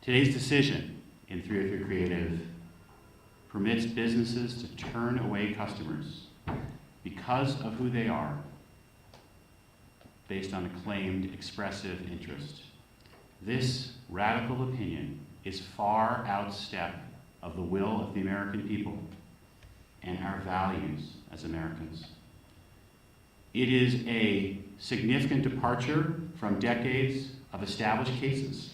Today's decision in 303 Creative permits businesses to turn away customers because of who they are, based on a claimed expressive interest. This radical opinion is far outstep of the will of the American people and our values as Americans. It is a significant departure from decades of established cases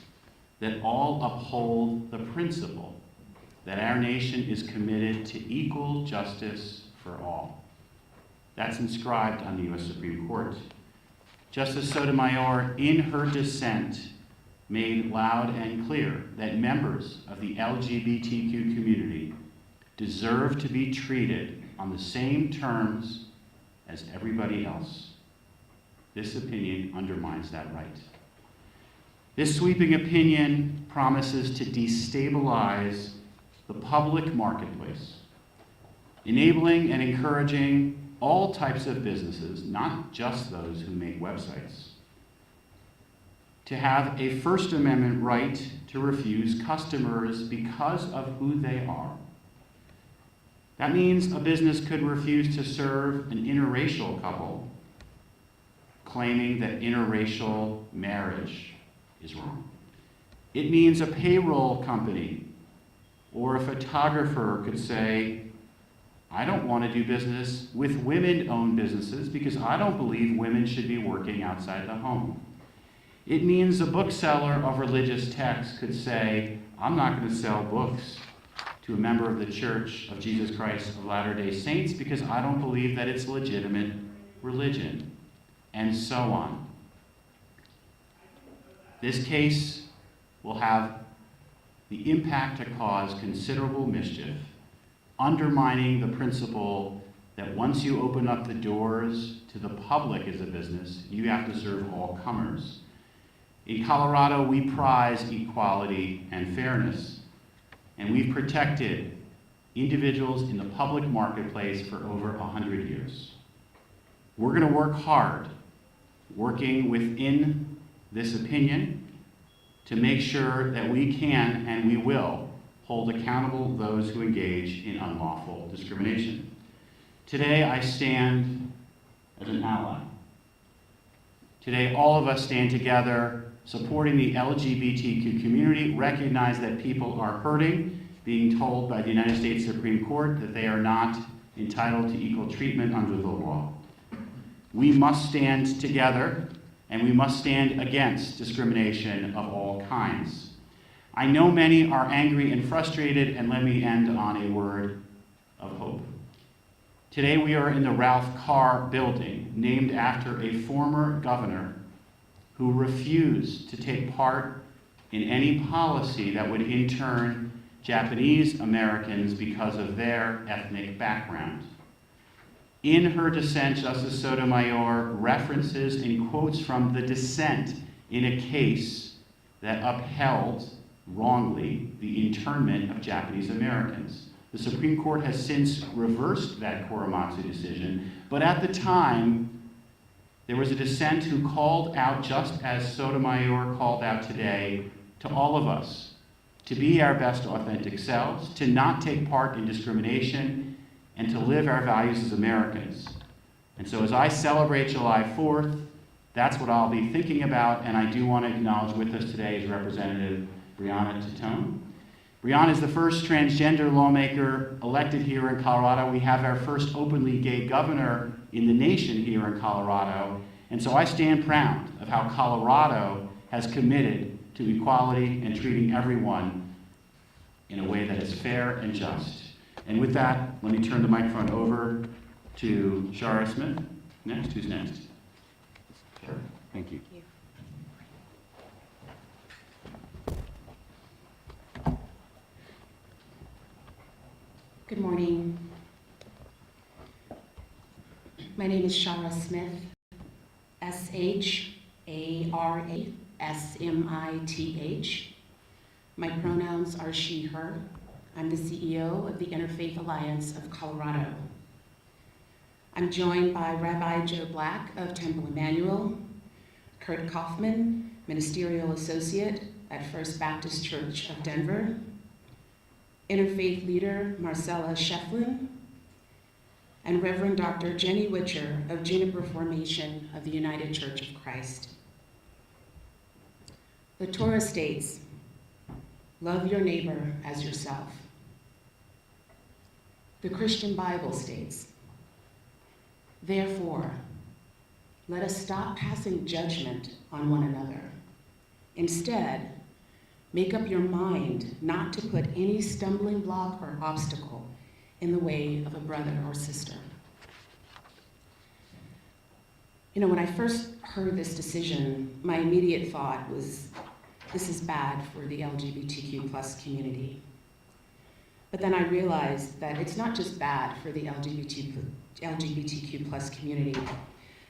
that all uphold the principle that our nation is committed to equal justice for all. That's inscribed on the U.S. Supreme Court. Justice Sotomayor, in her dissent, made loud and clear that members of the LGBTQ community deserve to be treated on the same terms as everybody else. This opinion undermines that right. This sweeping opinion promises to destabilize the public marketplace, enabling and encouraging all types of businesses, not just those who make websites, to have a First Amendment right to refuse customers because of who they are. That means a business could refuse to serve an interracial couple, claiming that interracial marriage is wrong. It means a payroll company or a photographer could say, I don't want to do business with women-owned businesses because I don't believe women should be working outside the home. It means a bookseller of religious texts could say, I'm not going to sell books to a member of the Church of Jesus Christ of Latter-day Saints because I don't believe that it's legitimate religion, and so on. This case will have the impact to cause considerable mischief, undermining the principle that once you open up the doors to the public as a business, you have to serve all comers. In Colorado, we prize equality and fairness, and we've protected individuals in the public marketplace for over 100 years. We're going to work hard, working within this opinion, to make sure that we can and we will hold accountable those who engage in unlawful discrimination. Today, I stand as an ally. Today, all of us stand together supporting the LGBTQ community, recognize that people are hurting, being told by the United States Supreme Court that they are not entitled to equal treatment under the law. We must stand together, and we must stand against discrimination of all kinds. I know many are angry and frustrated, and let me end on a word of hope. Today we are in the Ralph Carr building, named after a former governor who refused to take part in any policy that would intern Japanese Americans because of their ethnic background. In her dissent, Justice Sotomayor references and quotes from the dissent in a case that upheld wrongly the internment of Japanese Americans. The Supreme Court has since reversed that Korematsu decision, but at the time, there was a dissent who called out, just as Sotomayor called out today, to all of us to be our best authentic selves, to not take part in discrimination, and to live our values as Americans. And so as I celebrate July 4th, that's what I'll be thinking about, and I do want to acknowledge with us today is Representative Breonna Tattone. Breonna is the first transgender lawmaker elected here in Colorado. We have our first openly gay governor in the nation here in Colorado. And so I stand proud of how Colorado has committed to equality and treating everyone in a way that is fair and just. And with that, let me turn the microphone over to Shara Smith. Next, who's next? Sure, thank you. Good morning. My name is Shara Smith, S-H-A-R-A-S-M-I-T-H. My pronouns are she, her. I'm the CEO of the Interfaith Alliance of Colorado. I'm joined by Rabbi Joe Black of Temple Emmanuel, Kurt Kaufman, Ministerial Associate at First Baptist Church of Denver, interfaith leader Marcella Shefflin, and Reverend Dr. Jenny Witcher of Juniper Formation of the United Church of Christ. The Torah states, "Love your neighbor as yourself." The Christian Bible states, "Therefore, let us stop passing judgment on one another. Instead, make up your mind not to put any stumbling block or obstacle in the way of a brother or sister." You know, when I first heard this decision, my immediate thought was, this is bad for the LGBTQ plus community. But then I realized that it's not just bad for the LGBTQ plus community,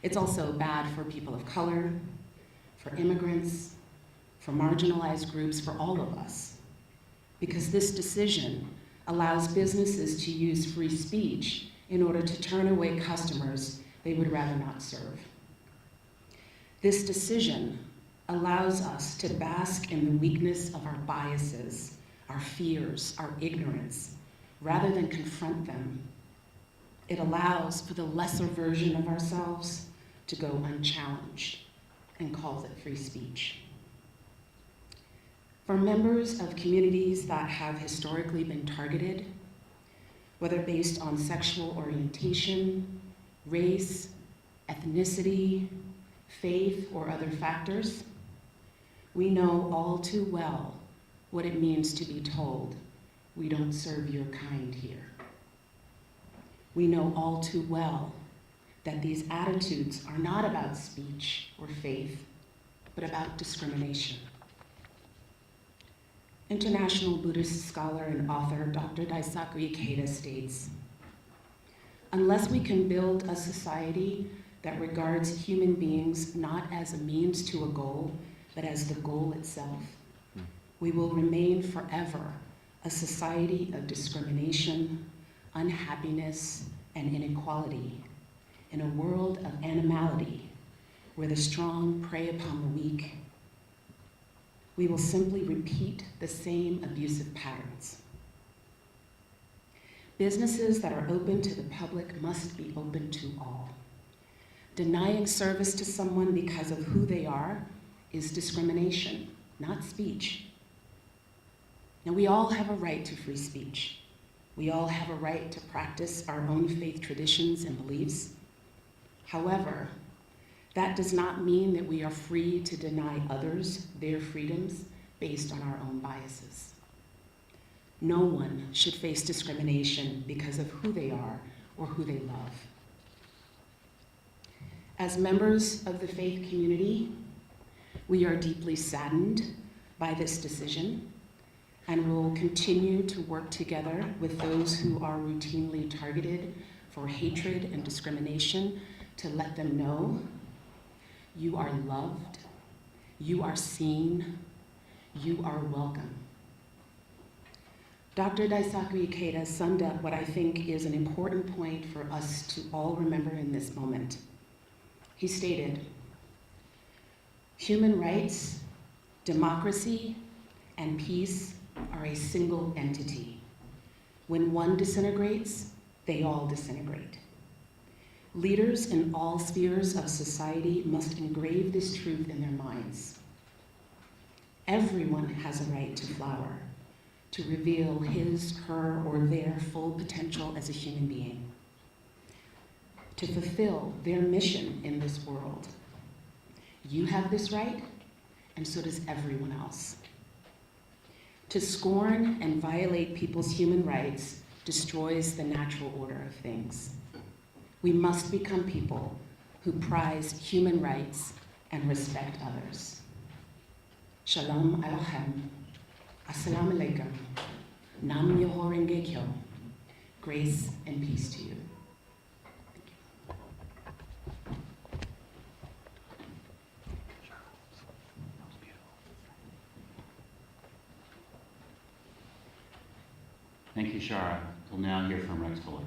it's also bad for people of color, for immigrants, for marginalized groups, for all of us. Because this decision allows businesses to use free speech in order to turn away customers they would rather not serve. This decision allows us to bask in the weakness of our biases, our fears, our ignorance, rather than confront them. It allows for the lesser version of ourselves to go unchallenged and calls it free speech. For members of communities that have historically been targeted, whether based on sexual orientation, race, ethnicity, faith, or other factors, we know all too well what it means to be told, "We don't serve your kind here." We know all too well that these attitudes are not about speech or faith, but about discrimination. International Buddhist scholar and author Dr. Daisaku Ikeda states, "Unless we can build a society that regards human beings not as a means to a goal, but as the goal itself, we will remain forever a society of discrimination, unhappiness, and inequality in a world of animality where the strong prey upon the weak. We will simply repeat the same abusive patterns." Businesses that are open to the public must be open to all. Denying service to someone because of who they are is discrimination, not speech. Now, we all have a right to free speech. We all have a right to practice our own faith traditions and beliefs. However, that does not mean that we are free to deny others their freedoms based on our own biases. No one should face discrimination because of who they are or who they love. As members of the faith community, we are deeply saddened by this decision and will continue to work together with those who are routinely targeted for hatred and discrimination to let them know you are loved, you are seen, you are welcome. Dr. Daisaku Ikeda summed up what I think is an important point for us to all remember in this moment. He stated, "Human rights, democracy, and peace are a single entity. When one disintegrates, they all disintegrate. Leaders in all spheres of society must engrave this truth in their minds. Everyone has a right to flower, to reveal his, her, or their full potential as a human being, to fulfill their mission in this world. You have this right, and so does everyone else. To scorn and violate people's human rights destroys the natural order of things. We must become people who prize human rights and respect others. Shalom Aleichem. Assalamu alaikum. Nam Myoho Renge Kyo. Grace and peace to you." Thank you, Shara. We'll now hear from Rex Fuller.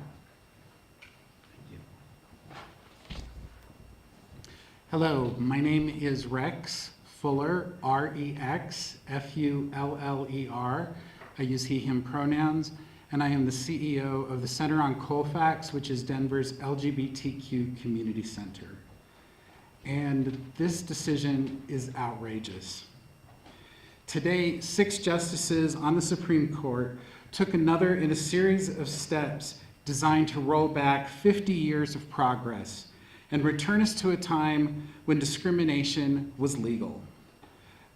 Hello, my name is Rex Fuller, R-E-X, F-U-L-L-E-R. I use he, him pronouns, and I am the CEO of the Center on Colfax, which is Denver's LGBTQ community center. And this decision is outrageous. Today, 6 justices on the Supreme Court took another in a series of steps designed to roll back 50 years of progress and return us to a time when discrimination was legal.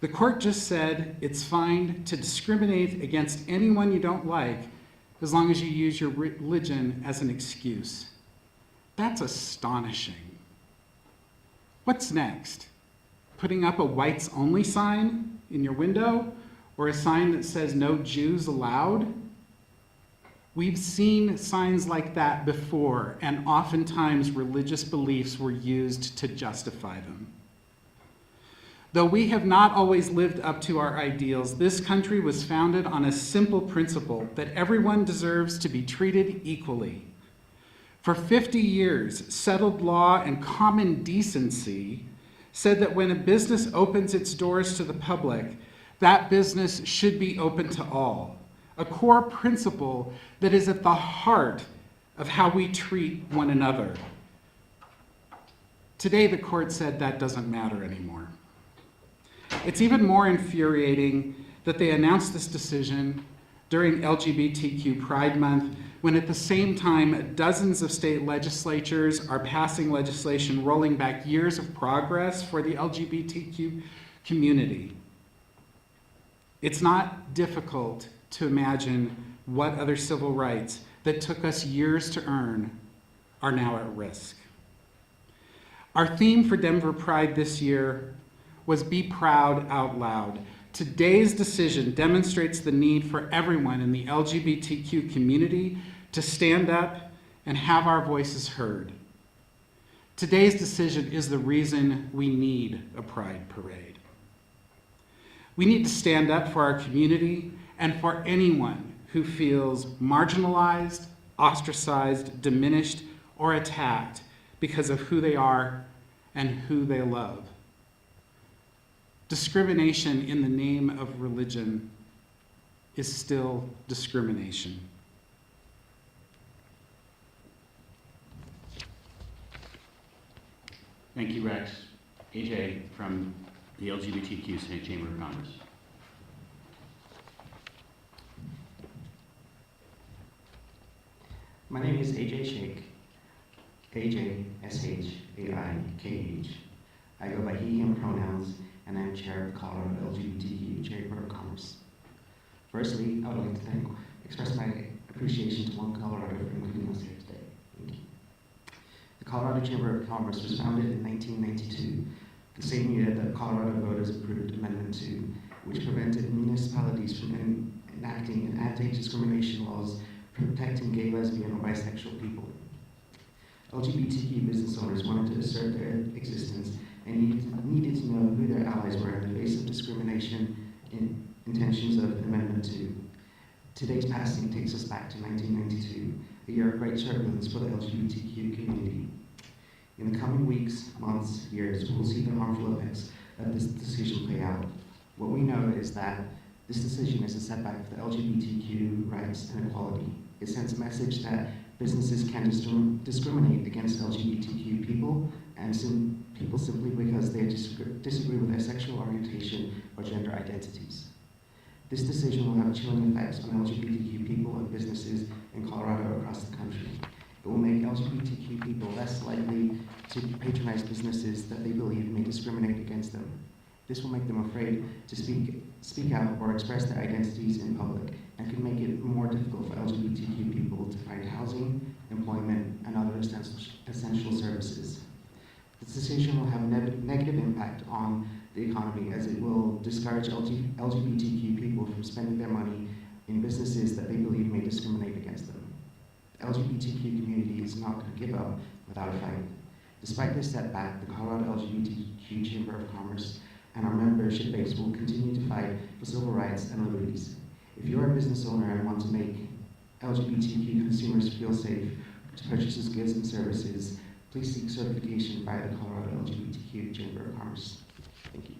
The court just said it's fine to discriminate against anyone you don't like as long as you use your religion as an excuse. That's astonishing. What's next? Putting up a whites only sign in your window or a sign that says no Jews allowed? We've seen signs like that before, and oftentimes religious beliefs were used to justify them. Though we have not always lived up to our ideals, this country was founded on a simple principle that everyone deserves to be treated equally. For 50 years, settled law and common decency said that when a business opens its doors to the public, that business should be open to all. A core principle that is at the heart of how we treat one another. Today, the court said that doesn't matter anymore. It's even more infuriating that they announced this decision during LGBTQ Pride Month, when at the same time, dozens of state legislatures are passing legislation rolling back years of progress for the LGBTQ community. It's not difficult to imagine what other civil rights that took us years to earn are now at risk. Our theme for Denver Pride this year was Be Proud Out Loud. Today's decision demonstrates the need for everyone in the LGBTQ community to stand up and have our voices heard. Today's decision is the reason we need a Pride Parade. We need to stand up for our community and for anyone who feels marginalized, ostracized, diminished, or attacked because of who they are and who they love. Discrimination in the name of religion is still discrimination. Thank you, Rex. AJ from the LGBTQ State Chamber of Commerce. My name is AJ Sheikh, AJ-S-H-A-I-K-H. I go by he, him pronouns, and I'm chair of the Colorado LGBTQ Chamber of Commerce. Firstly, I would like to express my appreciation to One Colorado for including us here today. Thank you. The Colorado Chamber of Commerce was founded in 1992, the same year that Colorado voters approved Amendment 2, which prevented municipalities from enacting anti-discrimination laws protecting gay, lesbian, or bisexual people. LGBTQ business owners wanted to assert their existence and needed to know who their allies were in the face of discrimination in intentions of Amendment 2. Today's passing takes us back to 1992, a year of great turbulence for the LGBTQ community. In the coming weeks, months, years, we will see the harmful effects of this decision play out. What we know is that this decision is a setback for the LGBTQ rights and equality. It sends a message that businesses can discriminate against LGBTQ people and people simply because they disagree with their sexual orientation or gender identities. This decision will have chilling effects on LGBTQ people and businesses in Colorado across the country. It will make LGBTQ people less likely to patronize businesses that they believe may discriminate against them. This will make them afraid to speak out or express their identities in public, and could make it more difficult for LGBTQ people to find housing, employment, and other essential services. This decision will have a negative impact on the economy, as it will discourage LGBTQ people from spending their money in businesses that they believe may discriminate against them. The LGBTQ community is not going to give up without a fight. Despite this setback, the Colorado LGBTQ Chamber of Commerce and our membership base will continue to fight for civil rights and liberties. If you're a business owner and want to make LGBTQ consumers feel safe to purchase goods and services, please seek certification by the Colorado LGBTQ Chamber of Commerce. Thank you.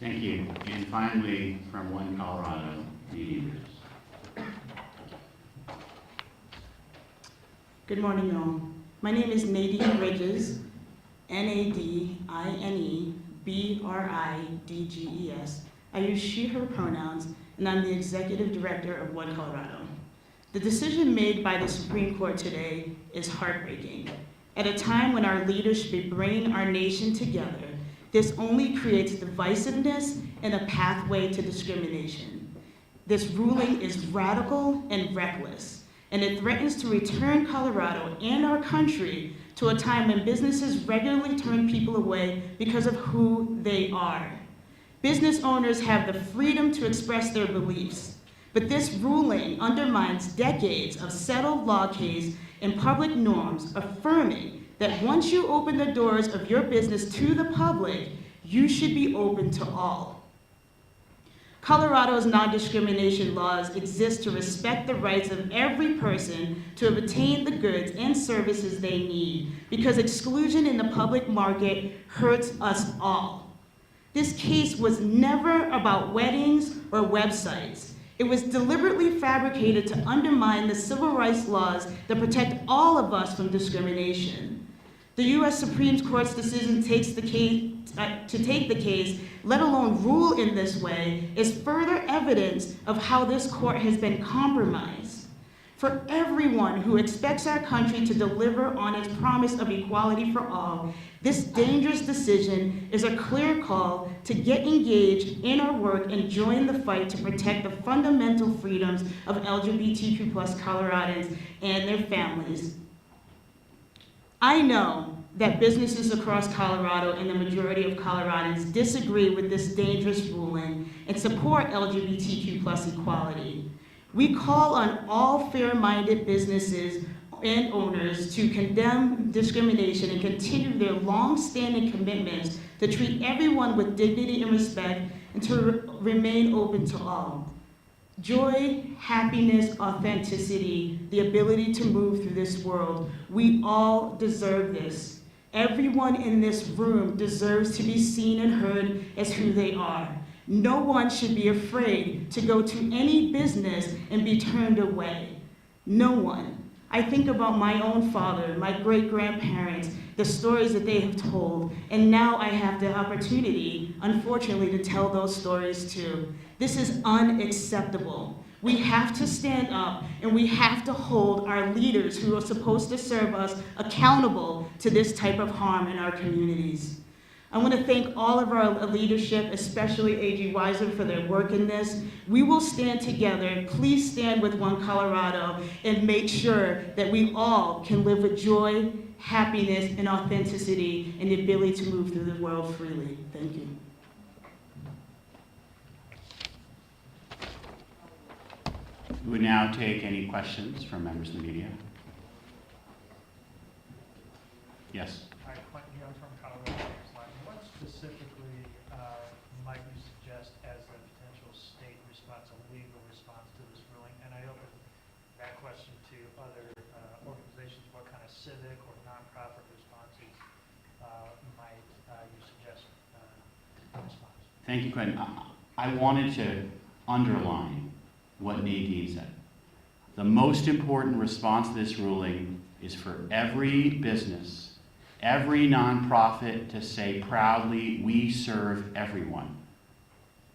Thank you. And finally, from One Colorado Media Groups. Good morning, y'all. My name is Nadine Bridges, NADINEBRIDGES. I use she, her pronouns, and I'm the Executive Director of One Colorado. The decision made by the Supreme Court today is heartbreaking. At a time when our leaders should be bringing our nation together, this only creates divisiveness and a pathway to discrimination. This ruling is radical and reckless, and it threatens to return Colorado and our country to a time when businesses regularly turn people away because of who they are. Business owners have the freedom to express their beliefs, but this ruling undermines decades of settled law case and public norms affirming that once you open the doors of your business to the public, you should be open to all. Colorado's non-discrimination laws exist to respect the rights of every person to obtain the goods and services they need, because exclusion in the public market hurts us all. This case was never about weddings or websites. It was deliberately fabricated to undermine the civil rights laws that protect all of us from discrimination. The U.S. Supreme Court's decision to take the case, let alone rule in this way, is further evidence of how this court has been compromised. For everyone who expects our country to deliver on its promise of equality for all, this dangerous decision is a clear call to get engaged in our work and join the fight to protect the fundamental freedoms of LGBTQ+ Coloradans and their families. I know that businesses across Colorado and the majority of Coloradans disagree with this dangerous ruling and support LGBTQ+ equality. We call on all fair-minded businesses and owners to condemn discrimination and continue their long-standing commitments to treat everyone with dignity and respect and to remain open to all. Joy, happiness, authenticity, the ability to move through this world, we all deserve this. Everyone in this room deserves to be seen and heard as who they are. No one should be afraid to go to any business and be turned away. No one. I think about my own father, my great-grandparents, the stories that they have told, and now I have the opportunity, unfortunately, to tell those stories too. This is unacceptable. We have to stand up and we have to hold our leaders who are supposed to serve us accountable to this type of harm in our communities. I want to thank all of our leadership, especially AG Weiser, for their work in this. We will stand together. Please stand with One Colorado and make sure that we all can live with joy, happiness, and authenticity, and the ability to move through the world freely. Thank you. We would now take any questions from members of the media. Yes. Hi, Quentin Young from Colorado. What specifically might you suggest as a potential state response, a legal response to this ruling? And I open that question to other organizations. What kind of civic or nonprofit responses might you suggest in response? Thank you, Quentin. I wanted to underline what Nadine said. The most important response to this ruling is for every business, every nonprofit to say proudly, we serve everyone.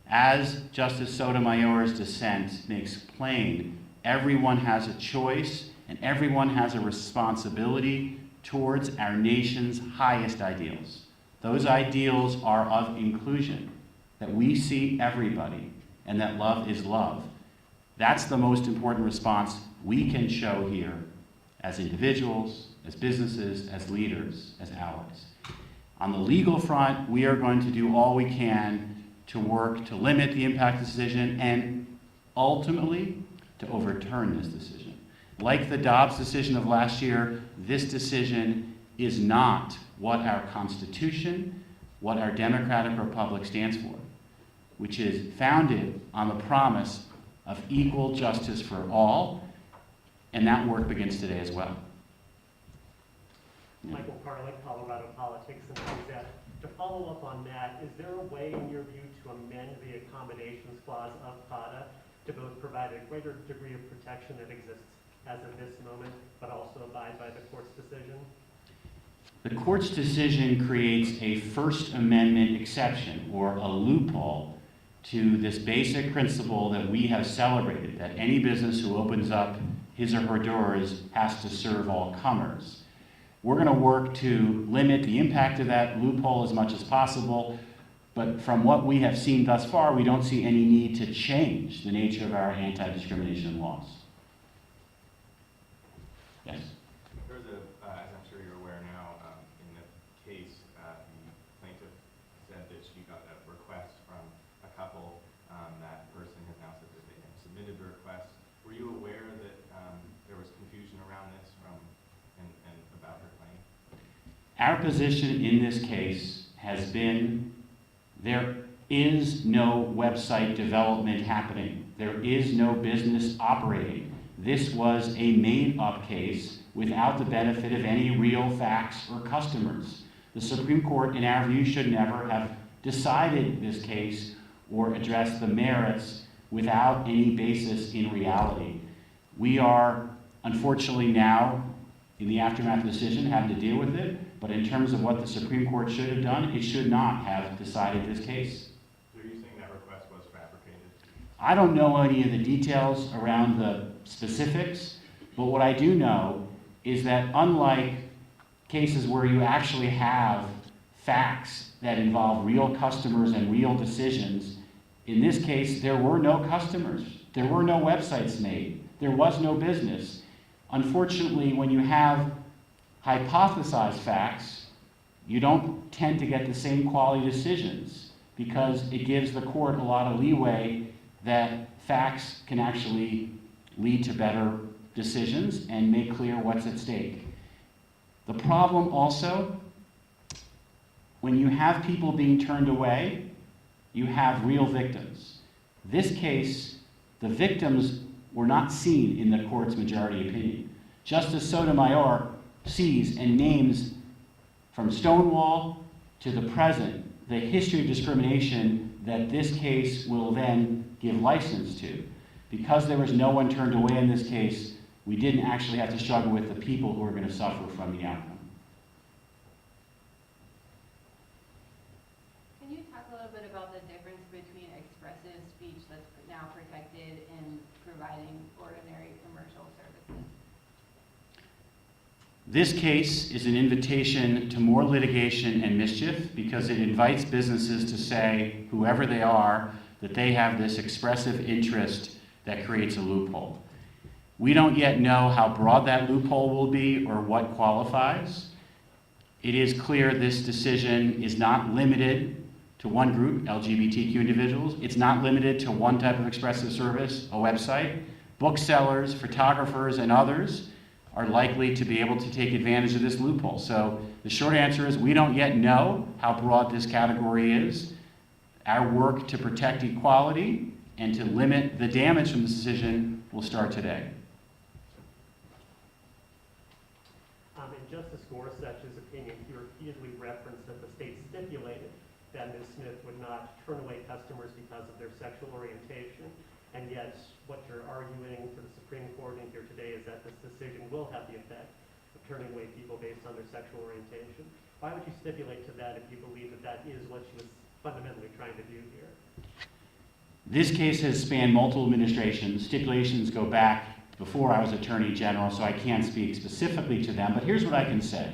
As Justice Sotomayor's dissent makes plain, everyone has a choice and everyone has a responsibility towards our nation's highest ideals. Those ideals are of inclusion, that we see everybody and that love is love. That's the most important response we can show here as individuals, as businesses, as leaders, as allies. On the legal front, we are going to do all we can to work to limit the impact of the decision and ultimately to overturn this decision. Like the Dobbs decision of last year, this decision is not what our Constitution, what our democratic republic stands for, which is founded on the promise of equal justice for all, and that work begins today as well. Michael Carlick, Colorado Politics, and I was at To follow up on that, is there a way in your view to amend the accommodations clause of CADA to both provide a greater degree of protection that exists as of this moment, but also abide by the court's decision? The court's decision creates a First Amendment exception, or a loophole, to this basic principle that we have celebrated, that any business who opens up his or her doors has to serve all comers. We're going to work to limit the impact of that loophole as much as possible, but from what we have seen thus far, we don't see any need to change the nature of our anti-discrimination laws. Yes? There's a, as I'm sure you're aware now, in the case, the plaintiff said that she got a request from a couple. That person has now said that they have submitted the request. Were you aware that there was confusion around this and about her claim? Our position in this case has been there is no website development happening. There is no business operating. This was a made-up case without the benefit of any real facts or customers. The Supreme Court, in our view, should never have decided this case or addressed the merits without any basis in reality. We are, unfortunately now, in the aftermath of the decision, having to deal with it, but in terms of what the Supreme Court should have done, it should not have decided this case. So are you saying that request was fabricated? I don't know any of the details around the specifics, but what I do know is that unlike cases where you actually have facts that involve real customers and real decisions, in this case, there were no customers. There were no websites made. There was no business. Unfortunately, when you have hypothesized facts, you don't tend to get the same quality decisions because it gives the court a lot of leeway that facts can actually lead to better decisions and make clear what's at stake. The problem also, when you have people being turned away, you have real victims. This case, the victims were not seen in the court's majority opinion. Justice Sotomayor sees and names from Stonewall to the present the history of discrimination that this case will then give license to. Because there was no one turned away in this case, we didn't actually have to struggle with the people who are going to suffer from the outcome. Can you talk a little bit about the difference between expressive speech that's now protected and providing ordinary commercial services? This case is an invitation to more litigation and mischief because it invites businesses to say, whoever they are, that they have this expressive interest that creates a loophole. We don't yet know how broad that loophole will be or what qualifies. It is clear this decision is not limited to one group, LGBTQ individuals. It's not limited to one type of expressive service, a website. Booksellers, photographers, and others are likely to be able to take advantage of this loophole. So the short answer is we don't yet know how broad this category is. Our work to protect equality and to limit the damage from this decision will start today. In Justice Gorsuch's opinion, he repeatedly referenced that the state stipulated that Ms. Smith would not turn away customers because of their sexual orientation, and yet what you're arguing to the Supreme Court in here today is that this decision will have the effect of turning away people based on their sexual orientation. Why would you stipulate to that if you believe that that is what she was fundamentally trying to do here? This case has spanned multiple administrations. Stipulations go back before I was Attorney General, so I can't speak specifically to them, but here's what I can say.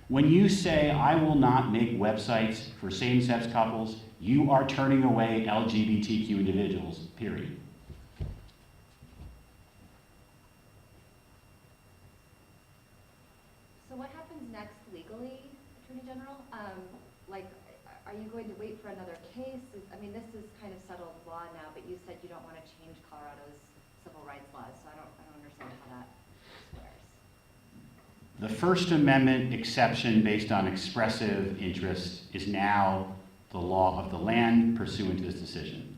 When you say, I will not make websites for same-sex couples, you are turning away LGBTQ individuals, period. So what happens next legally, Attorney General? Are you going to wait for another case? I mean, this is kind of settled law now, but you said you don't want to change Colorado's civil rights laws, so I don't understand how that squares. The First Amendment exception based on expressive interest is now the law of the land pursuant to this decision.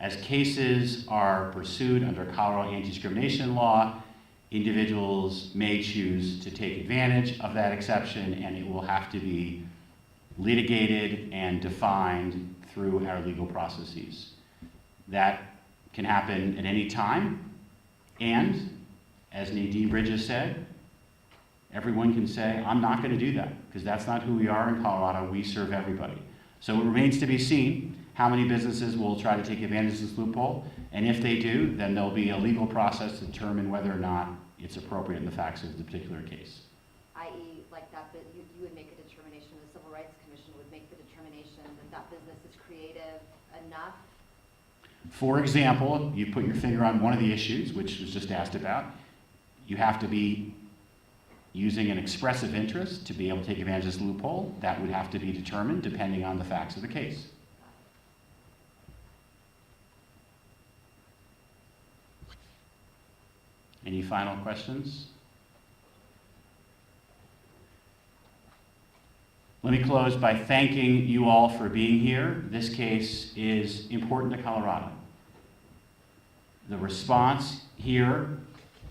As cases are pursued under Colorado anti-discrimination law, individuals may choose to take advantage of that exception, and it will have to be litigated and defined through our legal processes. That can happen at any time, and as Nadine Bridges said, everyone can say, I'm not going to do that, because that's not who we are in Colorado. We serve everybody. So it remains to be seen how many businesses will try to take advantage of this loophole, and if they do, then there'll be a legal process to determine whether or not it's appropriate in the facts of the particular case. I.e., like that, you would make a determination, the Civil Rights Commission would make the determination that that business is creative enough. For example, you put your finger on one of the issues, which was just asked about. You have to be using an expressive interest to be able to take advantage of this loophole. That would have to be determined depending on the facts of the case. Any final questions? Let me close by thanking you all for being here. This case is important to Colorado. The response here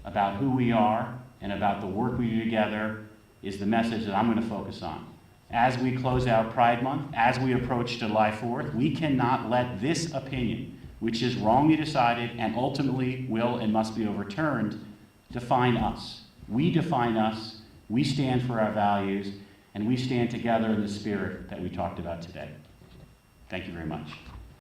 about who we are and about the work we do together is the message that I'm going to focus on. As we close out Pride Month, as we approach July 4th, we cannot let this opinion, which is wrongly decided and ultimately will and must be overturned, define us. We define us, we stand for our values, and we stand together in the spirit that we talked about today. Thank you very much.